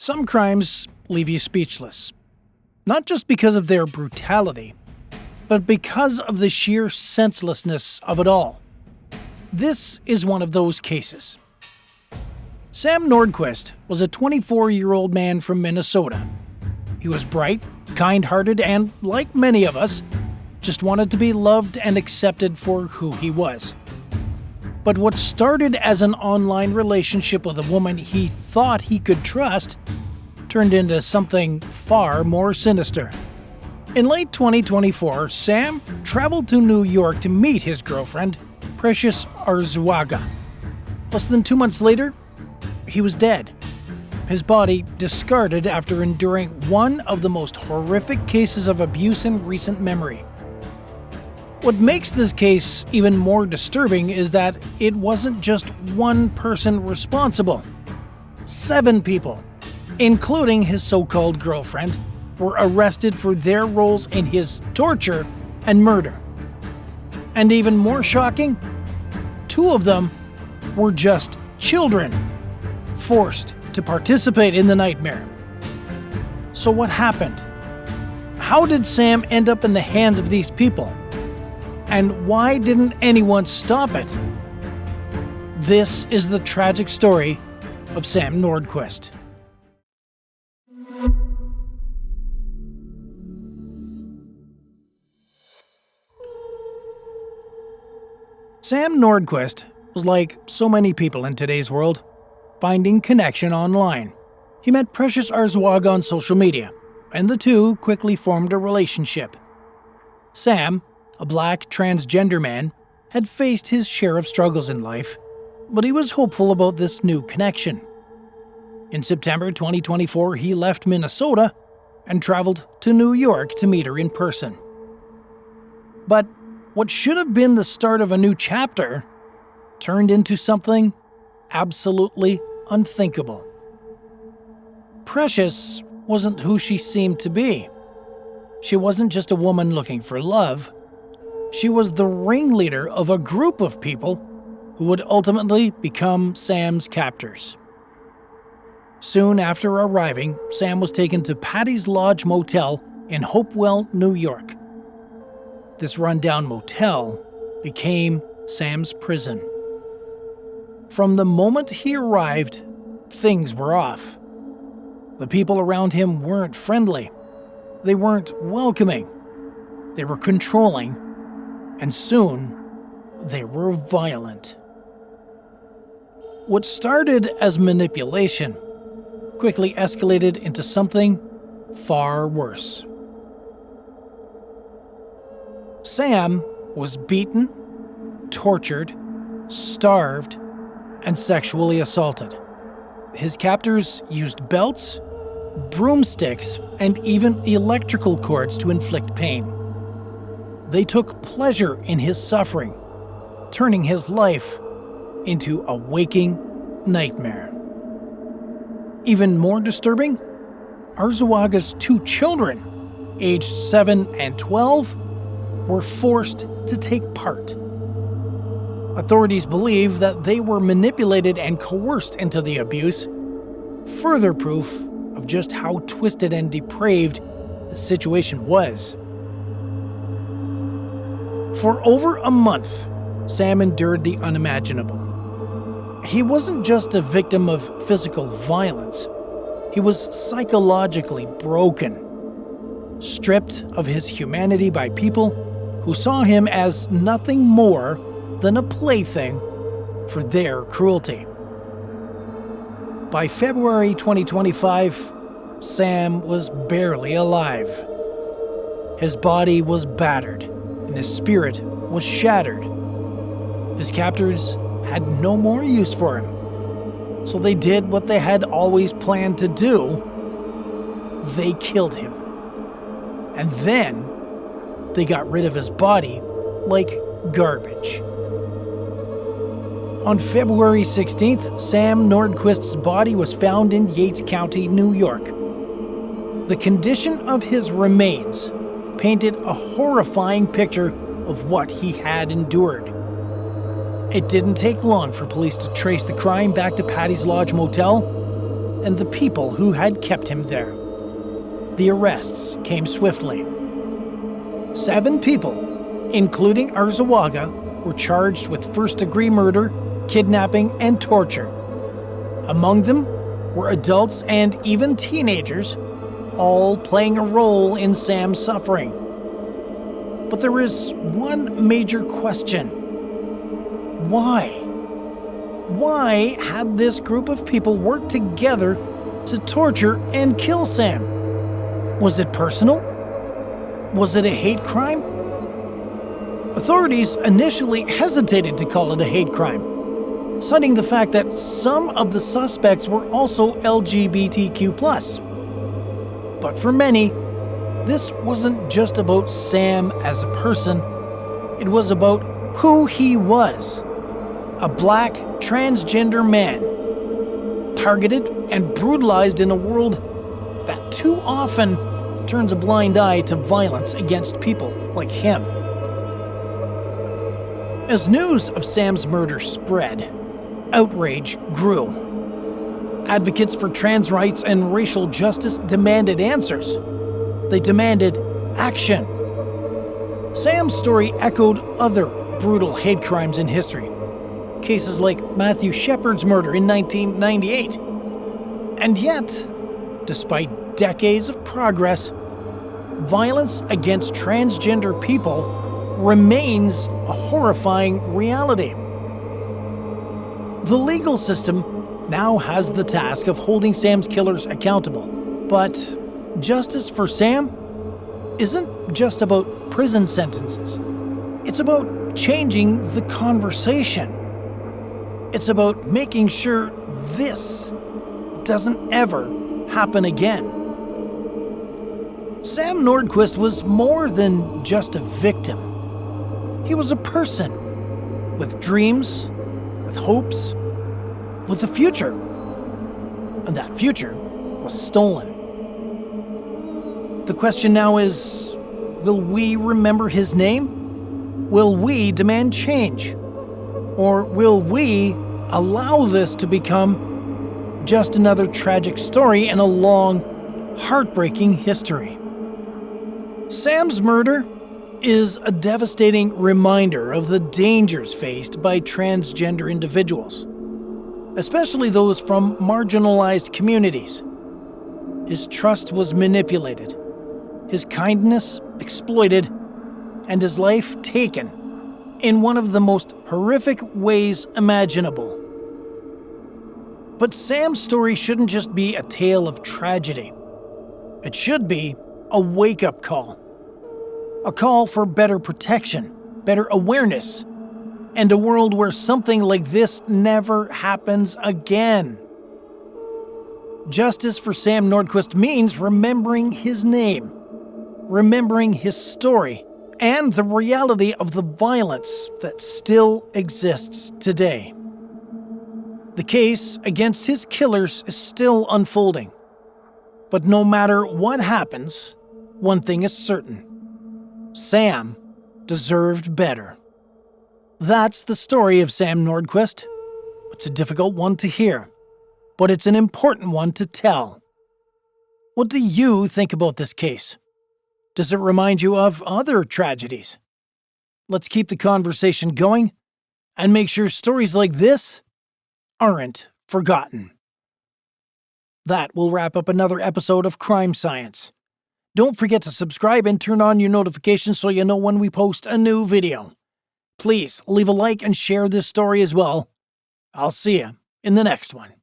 Some crimes leave you speechless, not just because of their brutality, but because of the sheer senselessness of it all. This is one of those cases. Sam Nordquist was a 24-year-old man from Minnesota. He was bright, kind-hearted, and, like many of us, just wanted to be loved and accepted for who he was. But what started as an online relationship with a woman he thought he could trust turned into something far more sinister. In late 2024, Sam traveled to New York to meet his girlfriend, Precious Arzuaga. Less than 2 months later, he was dead. His body discarded after enduring one of the most horrific cases of abuse in recent memory. What makes this case even more disturbing is that it wasn't just one person responsible. 7 people, including his so-called girlfriend, were arrested for their roles in his torture and murder. And even more shocking, 2 of them were just children, forced to participate in the nightmare. So what happened? How did Sam end up in the hands of these people? And why didn't anyone stop it? This is the tragic story of Sam Nordquist. Sam Nordquist was like so many people in today's world, finding connection online. He met Precious Arzuaga on social media, and the two quickly formed a relationship. Sam, a black transgender man, had faced his share of struggles in life, but he was hopeful about this new connection. In September 2024, he left Minnesota and traveled to New York to meet her in person. But what should have been the start of a new chapter turned into something absolutely unthinkable. Precious wasn't who she seemed to be. She wasn't just a woman looking for love. She was the ringleader of a group of people who would ultimately become Sam's captors. Soon after arriving, Sam was taken to Patty's Lodge Motel in Hopewell, New York. This rundown motel became Sam's prison. From the moment he arrived, things were off. The people around him weren't friendly. They weren't welcoming. They were controlling. And soon, they were violent. What started as manipulation quickly escalated into something far worse. Sam was beaten, tortured, starved, and sexually assaulted. His captors used belts, broomsticks, and even electrical cords to inflict pain. They took pleasure in his suffering, turning his life into a waking nightmare. Even more disturbing, Arzuaga's 2 children, aged 7 and 12, were forced to take part. Authorities believe that they were manipulated and coerced into the abuse, further proof of just how twisted and depraved the situation was. For over a month, Sam endured the unimaginable. He wasn't just a victim of physical violence. He was psychologically broken, stripped of his humanity by people who saw him as nothing more than a plaything for their cruelty. By February 2025, Sam was barely alive. His body was battered, and his spirit was shattered. His captors had no more use for him, so they did what they had always planned to do. They killed him. And then they got rid of his body like garbage. On February 16th, Sam Nordquist's body was found in Yates County, New York. The condition of his remains painted a horrifying picture of what he had endured. It didn't take long for police to trace the crime back to Patty's Lodge Motel, and the people who had kept him there. The arrests came swiftly. 7 people, including Arzuaga, were charged with first-degree murder, kidnapping, and torture. Among them were adults and even teenagers, all playing a role in Sam's suffering. But there is one major question. Why? Why had this group of people work together to torture and kill Sam? Was it personal? Was it a hate crime? Authorities initially hesitated to call it a hate crime, citing the fact that some of the suspects were also LGBTQ+. But for many, this wasn't just about Sam as a person. It was about who he was. A black, transgender man, targeted and brutalized in a world that too often turns a blind eye to violence against people like him. As news of Sam's murder spread, outrage grew. Advocates for trans rights and racial justice demanded answers. They demanded action. Sam's story echoed other brutal hate crimes in history. Cases like Matthew Shepard's murder in 1998. And yet, despite decades of progress, violence against transgender people remains a horrifying reality. The legal system now has the task of holding Sam's killers accountable. But justice for Sam isn't just about prison sentences. It's about changing the conversation. It's about making sure this doesn't ever happen again. Sam Nordquist was more than just a victim. He was a person with dreams, with hopes, with a future. And that future was stolen. The question now is, will we remember his name? Will we demand change? Or will we allow this to become just another tragic story in a long, heartbreaking history? Sam's murder is a devastating reminder of the dangers faced by transgender individuals, especially those from marginalized communities. His trust was manipulated, his kindness exploited, and his life taken in one of the most horrific ways imaginable. But Sam's story shouldn't just be a tale of tragedy. It should be a wake-up call. A call for better protection, better awareness, and a world where something like this never happens again. Justice for Sam Nordquist means remembering his name, remembering his story, and the reality of the violence that still exists today. The case against his killers is still unfolding. But no matter what happens, one thing is certain. Sam deserved better. That's the story of Sam Nordquist. It's a difficult one to hear, but it's an important one to tell. What do you think about this case? Does it remind you of other tragedies? Let's keep the conversation going and make sure stories like this aren't forgotten. That will wrap up another episode of Crime Science. Don't forget to subscribe and turn on your notifications so you know when we post a new video. Please leave a like and share this story as well. I'll see you in the next one.